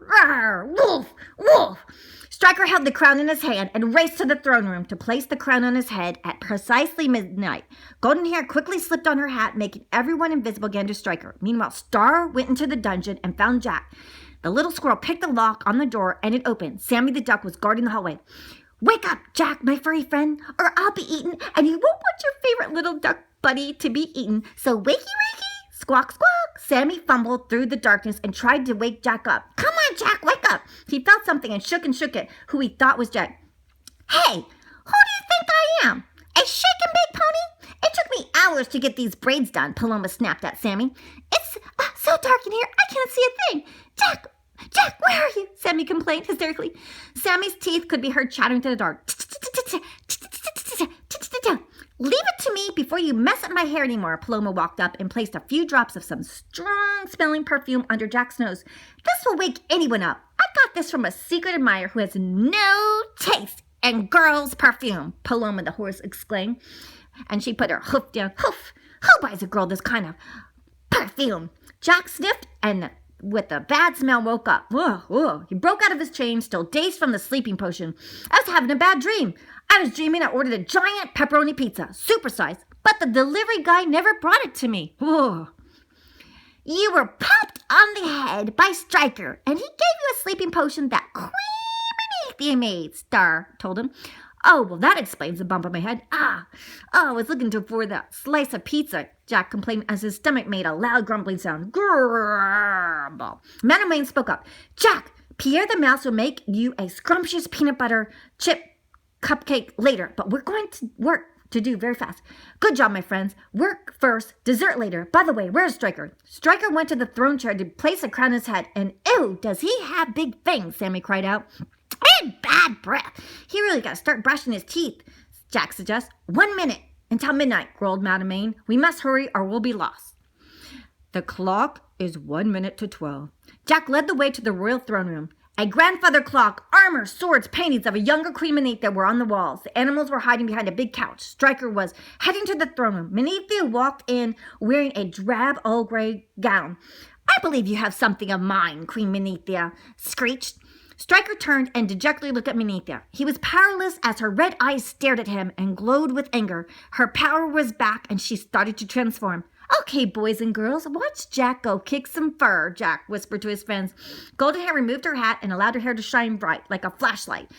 Rawr, wolf, wolf. Striker held the crown in his hand and raced to the throne room to place the crown on his head at precisely midnight. Golden Hair quickly slipped on her hat, making everyone invisible again to Striker. Meanwhile, Star went into the dungeon and found Jack. The little squirrel picked the lock on the door and it opened. Sammy the duck was guarding the hallway. Wake up, Jack, my furry friend, or I'll be eaten, and you won't want your favorite little duck buddy to be eaten. So wakey, wakey. Squawk, squawk. Sammy fumbled through the darkness and tried to wake Jack up. Come on, Jack, wake up. He felt something and shook it, who he thought was Jack. Hey, who do you think I am? A shaken big pony? It took me hours to get these braids done, Paloma snapped at Sammy. It's so dark in here, I can't see a thing. Jack, where are you? Sammy complained hysterically. Sammy's teeth could be heard chattering to the dark. Leave it to me before you mess up my hair anymore. Paloma walked up and placed a few drops of some strong-smelling perfume under Jack's nose. This will wake anyone up. I got this from a secret admirer who has no taste in girls' perfume, Paloma the horse exclaimed. And she put her hoof down. Hoof! Who buys a girl this kind of perfume? Jack sniffed and with a bad smell woke up. Whoa. He broke out of his chain, still dazed from the sleeping potion. I was having a bad dream. I was dreaming I ordered a giant pepperoni pizza, supersized, but the delivery guy never brought it to me. Whoa. You were popped on the head by Striker, and he gave you a sleeping potion that Queen Manethea made, Star told him. Oh, well, that explains the bump on my head. I was looking for that slice of pizza, Jack complained as his stomach made a loud grumbling sound. Grrrr. Madame Wayne spoke up. Jack, Pierre the Mouse will make you a scrumptious peanut butter chip cupcake later, but we're going to work to do very fast. Good job, my friends. Work first, dessert later. By the way, where's Striker? Striker went to the throne chair to place a crown on his head, and ew, does he have big fangs? Sammy cried out. And bad breath. He really got to start brushing his teeth, Jack suggests. 1 minute until midnight, growled Madame Wayne. We must hurry or we'll be lost. The clock is 1 minute to 12. Jack led the way to the royal throne room. A grandfather clock, armor, swords, paintings of a younger Queen Manethea were on the walls. The animals were hiding behind a big couch. Striker was heading to the throne room. Manethea walked in wearing a drab old gray gown. I believe you have something of mine, Queen Manethea screeched. Striker turned and dejectedly looked at Manethea. He was powerless as her red eyes stared at him and glowed with anger. Her power was back and she started to transform. Okay, boys and girls, watch Jack go kick some fur, Jack whispered to his friends. Golden Hair removed her hat and allowed her hair to shine bright like a flashlight.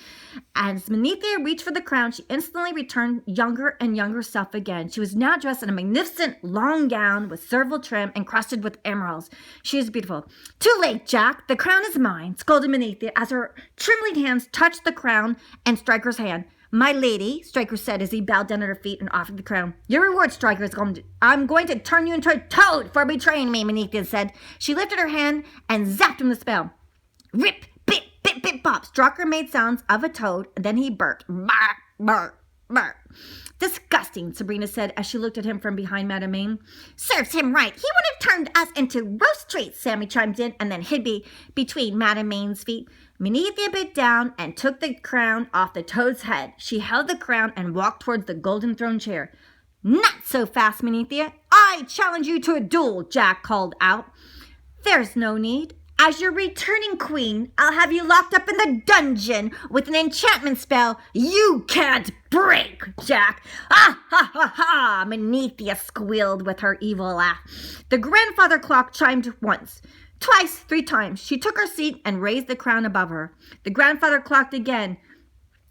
As Manethea reached for the crown, she instantly returned younger and younger self again. She was now dressed in a magnificent long gown with serval trim encrusted with emeralds. She was beautiful. Too late, Jack. The crown is mine, scolded Manethea as her trembling hands touched the crown and Striker's hand. My lady, Striker said as he bowed down at her feet and offered the crown. Your reward, Striker, is I'm going to turn you into a toad for betraying me, Manethea said. She lifted her hand and zapped him the spell. Rip, bip, bip, bip, bop. Striker made sounds of a toad, and then he burped. Bark, bark, bark. Disgusting, Sabrina said as she looked at him from behind Madame Wayne. Serves him right. He would have turned us into roast treats, Sammy chimed in, and then hid between Madame Wayne's feet. Manethea bit down and took the crown off the toad's head. She held the crown and walked towards the golden throne chair. Not so fast, Manethea. I challenge you to a duel, Jack called out. There's no need. As your returning queen, I'll have you locked up in the dungeon with an enchantment spell you can't break, Jack. Ha, ha, ha, Manethea squealed with her evil laugh. The grandfather clock chimed once. Twice, 3 times. She took her seat and raised the crown above her. The grandfather clocked again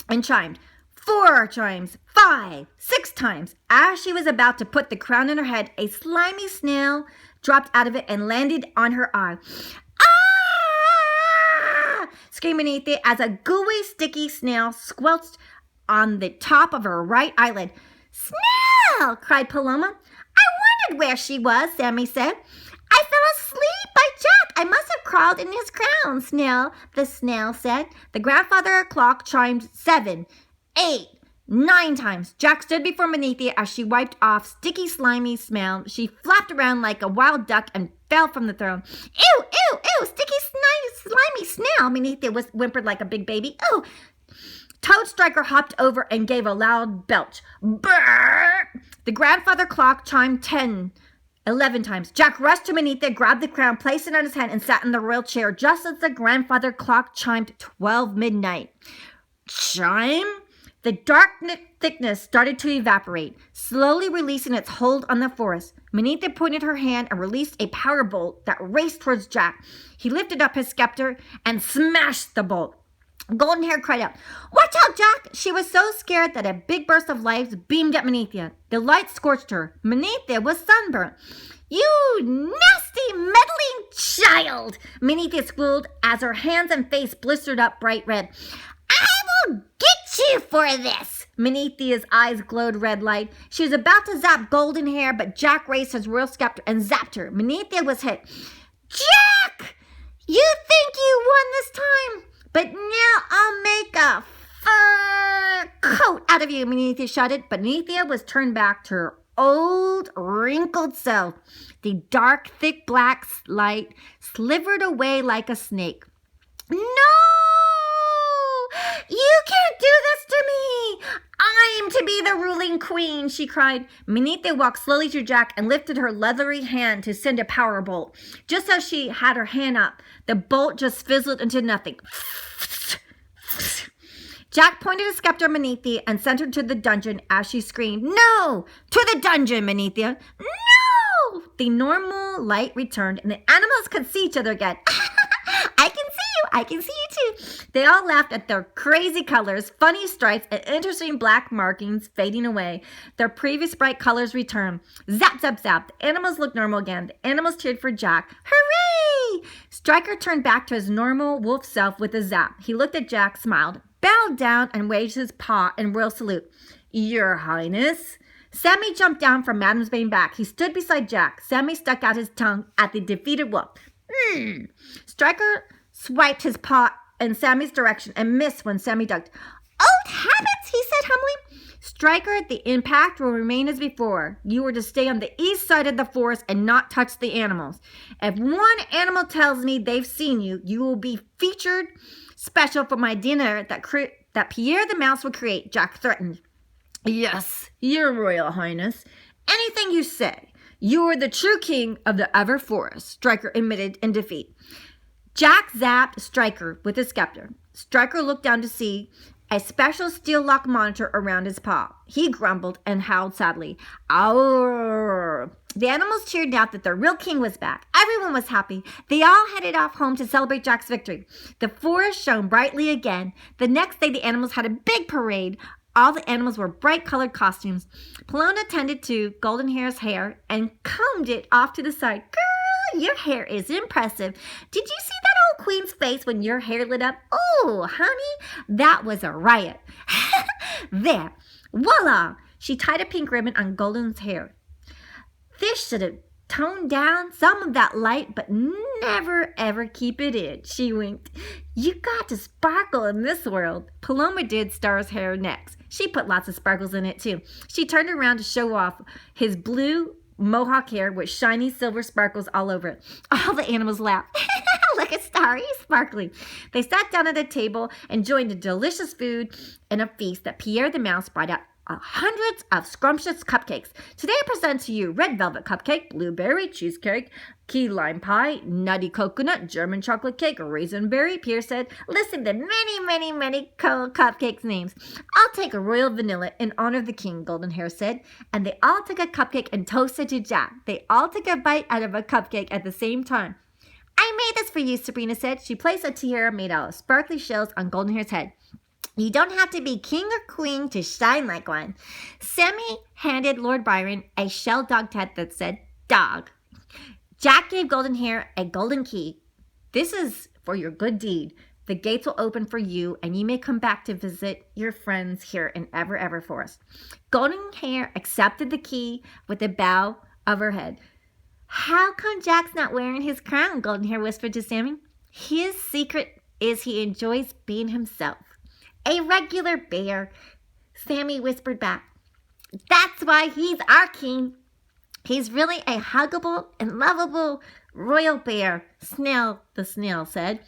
and chimed. 4 chimes, 5, 6 times. As she was about to put the crown on her head, a slimy snail dropped out of it and landed on her eye. Ah! Screamed Manethea as a gooey, sticky snail squelched on the top of her right eyelid. Snail! Cried Paloma. I wondered where she was, Sammy said. I fell asleep by Jack. I must have crawled in his crown, the snail said. The grandfather clock chimed 7, 8, 9 times. Jack stood before Manethea as she wiped off sticky, slimy smell. She flapped around like a wild duck and fell from the throne. Ew, ew, ew, sticky, slimy snail, Manethea whimpered like a big baby. Ew. Toad Striker hopped over and gave a loud belch. Brrr! The grandfather clock chimed 10. 11 times. Jack rushed to Menethia, grabbed the crown, placed it on his head, and sat in the royal chair just as the grandfather clock chimed 12 midnight. Chime? The dark thickness started to evaporate, slowly releasing its hold on the forest. Menethia pointed her hand and released a power bolt that raced towards Jack. He lifted up his scepter and smashed the bolt. Goldenhair cried out, "Watch out, Jack!" She was so scared that a big burst of light beamed at Menethia. The light scorched her. Menethia was sunburnt. "You nasty, meddling child!" Menethia squealed as her hands and face blistered up bright red. "I will get you for this!" Menethia's eyes glowed red light. She was about to zap Goldenhair, but Jack raised his royal scepter and zapped her. Menethia was hit. "Jack! You think you won this time? But now I'll make a fur coat out of you," Menethia shouted. But Menethia was turned back to her old, wrinkled self. The dark, thick black light slivered away like a snake. "No! You can't do this to me! I'm to be the ruling queen," she cried. Menethia walked slowly to Jack and lifted her leathery hand to send a power bolt. Just as she had her hand up, the bolt just fizzled into nothing. Jack pointed his scepter at Menethia and sent her to the dungeon as she screamed, "No! To the dungeon, Menethia! No!" The normal light returned and the animals could see each other again. "I can see you! I can see you too!" They all laughed at their crazy colors, funny stripes, and interesting black markings fading away. Their previous bright colors returned. Zap, zap, zap. The animals looked normal again. The animals cheered for Jack. "Hooray!" Striker turned back to his normal wolf self with a zap. He looked at Jack, smiled, bowed down, and waved his paw in royal salute. "Your Highness." Sammy jumped down from Madam's Bane back. He stood beside Jack. Sammy stuck out his tongue at the defeated wolf. Striker swiped his paw in Sammy's direction and missed when Sammy ducked. "Old habits," he said humbly. "Striker, the impact will remain as before. You are to stay on the east side of the forest and not touch the animals. If one animal tells me they've seen you, you will be featured special for my dinner that Pierre the Mouse will create," Jack threatened. "Yes, your Royal Highness. Anything you say. You are the true king of the Ever Forest," Striker admitted in defeat. Jack zapped Striker with his scepter. Striker looked down to see a special steel lock monitor around his paw. He grumbled and howled sadly. "Ow!" The animals cheered now that their real king was back. Everyone was happy. They all headed off home to celebrate Jack's victory. The forest shone brightly again. The next day, the animals had a big parade. All the animals wore bright-colored costumes. Polona tended to Goldenhair's hair and combed it off to the side. "Girl, your hair is impressive. Did you see that old queen's face when your hair lit up? Oh, honey, that was a riot." "There, voila!" She tied a pink ribbon on Golden's hair. "This should have toned down some of that light, but never ever keep it in," she winked. "You got to sparkle in this world." Paloma did Star's hair next. She put lots of sparkles in it too. She turned around to show off his blue mohawk hair with shiny silver sparkles all over it. All the animals laughed. "Look at Star, he's sparkling." They sat down at a table, enjoying the delicious food and a feast that Pierre the Mouse brought out. Hundreds of scrumptious cupcakes. Today I present to you red velvet cupcake, blueberry cheesecake, key lime pie, nutty coconut, German chocolate cake, raisin berry. Pierre said, "Listen to many cold cupcakes names." "I'll take a royal vanilla in honor of the king," Goldenhair said. And they all took a cupcake and toasted to Jack. They all took a bite out of a cupcake at the same time. "I made this for you," Sabrina said. She placed a tiara made out of sparkly shells on Goldenhair's head. "You don't have to be king or queen to shine like one." Sammy handed Lord Byron a shell dog tag that said, "Dog." Jack gave Goldenhair a golden key. "This is for your good deed. The gates will open for you, and you may come back to visit your friends here in Ever Forest." Goldenhair accepted the key with a bow of her head. "How come Jack's not wearing his crown?" Goldenhair whispered to Sammy. "His secret is he enjoys being himself. A regular bear," Sammy whispered back. "That's why he's our king. He's really a huggable and lovable royal bear," Snail the snail said.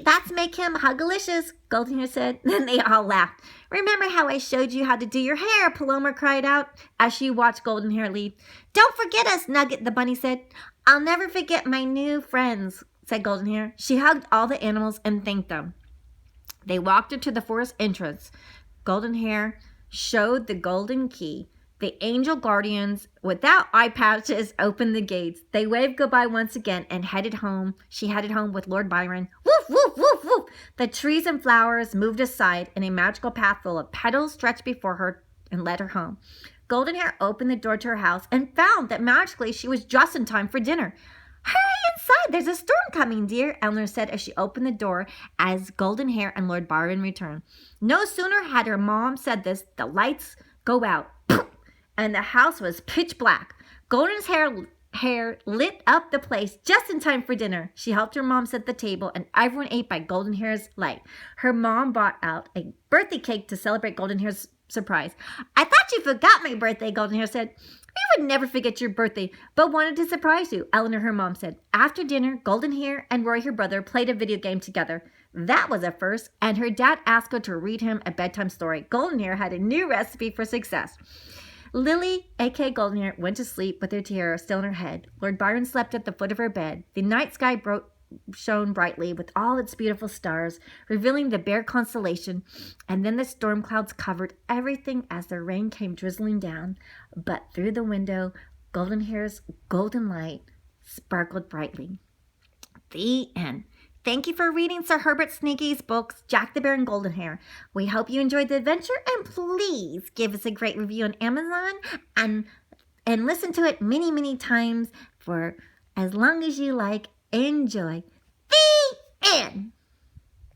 That's make him Hugalicious, Goldenhair said. Then they all laughed. Remember how I showed you how to do your hair? Paloma cried out as she watched Goldenhair leave. Don't forget us, Nugget, the bunny said. I'll never forget my new friends, said Goldenhair. She hugged all the animals and thanked them. They walked into the forest entrance. Goldenhair showed the golden key. The angel guardians, without eye patches, opened the gates. They waved goodbye once again and headed home. She headed home with Lord Byron. Woof, woof, woof, woof. The trees and flowers moved aside, and a magical path full of petals stretched before her and led her home. Goldenhair opened the door to her house and found that magically she was just in time for dinner. Hurry inside, there's a storm coming, dear, Eleanor said as she opened the door as Goldenhair and Lord Byron returned. No sooner had her mom said this, the lights go out, and the house was pitch black. Golden's hair lit up the place just in time for dinner. She helped her mom set the table, and everyone ate by Goldenhair's light. Her mom brought out a birthday cake to celebrate Goldenhair's surprise. I thought you forgot my birthday, Goldenhair said. We would never forget your birthday, but wanted to surprise you, Eleanor, her mom said. After dinner, Goldenhair and Roy, her brother, played a video game together. That was a first, and her dad asked her to read him a bedtime story. Goldenhair had a new recipe for success. Lily, a.k.a. Goldenhair, went to sleep with her tiara still in her head. Lord Byron slept at the foot of her bed. The night sky shone brightly with all its beautiful stars, revealing the bare constellation, and then the storm clouds covered everything as the rain came drizzling down. But through the window, Goldenhair's golden light sparkled brightly. The end. Thank you for reading Sir Herbert Sneaky's books, Jack the Bear and Goldenhair. We hope you enjoyed the adventure, and please give us a great review on Amazon and listen to it many, many times for as long as you like. Enjoy. The end.